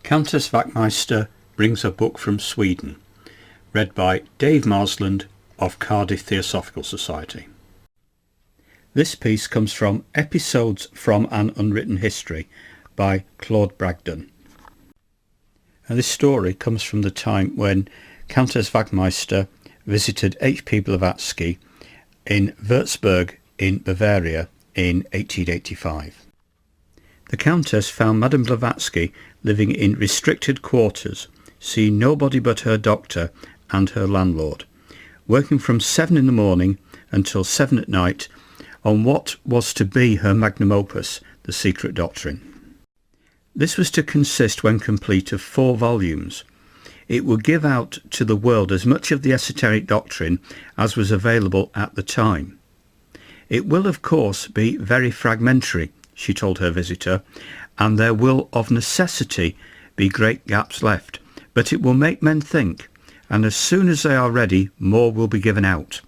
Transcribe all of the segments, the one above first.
Countess Wachmeister brings a book from Sweden, read by Dave Marsland of Cardiff Theosophical Society. This piece comes from Episodes from an Unwritten History by Claude Bragdon. And this story comes from the time when Countess Wachmeister visited H.P. Blavatsky in Würzburg in Bavaria in 1885. The Countess found Madame Blavatsky living in restricted quarters, seeing nobody but her doctor and her landlord, working from 7 in the morning until 7 at night on what was to be her magnum opus, The Secret Doctrine. This was to consist, when complete, of 4 volumes. It would give out to the world as much of the esoteric doctrine as was available at the time. It will, of course, be very fragmentary, she told her visitor, and there will of necessity be great gaps left, but it will make men think, and as soon as they are ready, more will be given out.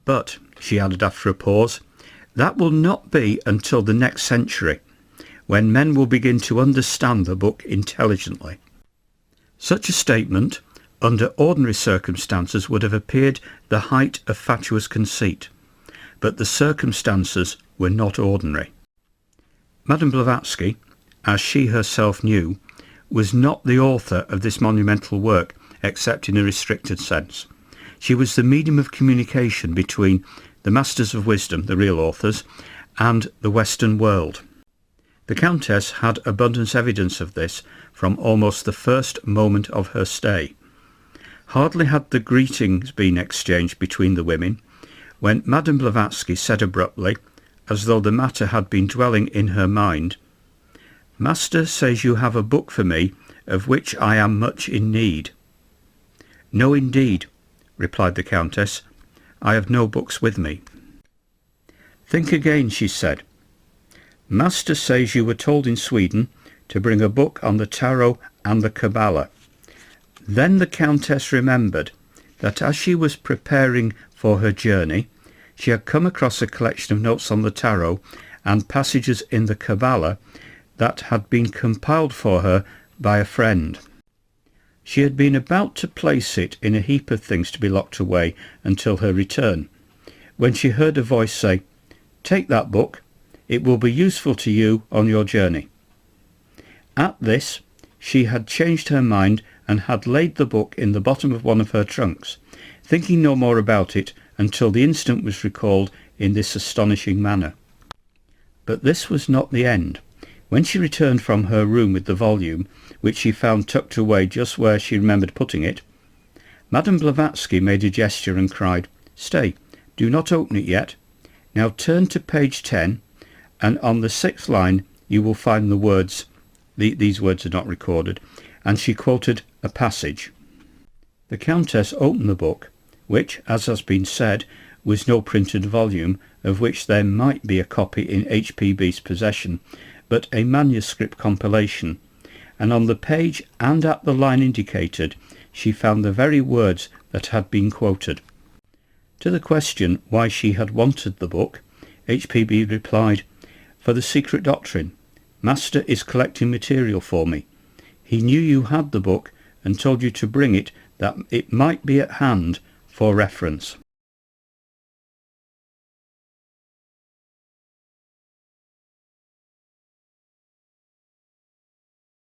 But, she added after a pause, that will not be until the next century, when men will begin to understand the book intelligently. Such a statement, under ordinary circumstances, would have appeared the height of fatuous conceit, but the circumstances were not ordinary. Madame Blavatsky, as she herself knew, was not the author of this monumental work, except in a restricted sense. She was the medium of communication between the Masters of Wisdom, the real authors, and the Western world. The Countess had abundant evidence of this from almost the first moment of her stay. Hardly had the greetings been exchanged between the women, when Madame Blavatsky said abruptly, as though the matter had been dwelling in her mind, "Master says you have a book for me, of which I am much in need." "No, indeed," replied the Countess. "I have no books with me." "Think again," she said. "Master says you were told in Sweden to bring a book on the tarot and the Kabbalah." Then the Countess remembered that as she was preparing for her journey, she had come across a collection of notes on the tarot and passages in the Kabbalah that had been compiled for her by a friend. She had been about to place it in a heap of things to be locked away until her return, when she heard a voice say, "Take that book. It will be useful to you on your journey." At this, she had changed her mind and had laid the book in the bottom of one of her trunks, thinking no more about it until the incident was recalled in this astonishing manner. But this was not the end. When she returned from her room with the volume, which she found tucked away just where she remembered putting it, Madame Blavatsky made a gesture and cried, "Stay, do not open it yet. Now turn to page 10, and on the 6th line you will find the words," these words are not recorded, and she quoted a passage. The Countess opened the book, which, as has been said, was no printed volume, of which there might be a copy in H.P.B.'s possession, but a manuscript compilation, and on the page and at the line indicated she found the very words that had been quoted. To the question why she had wanted the book, H.P.B. replied, "For the secret doctrine. Master is collecting material for me. He knew you had the book and told you to bring it that it might be at hand for reference."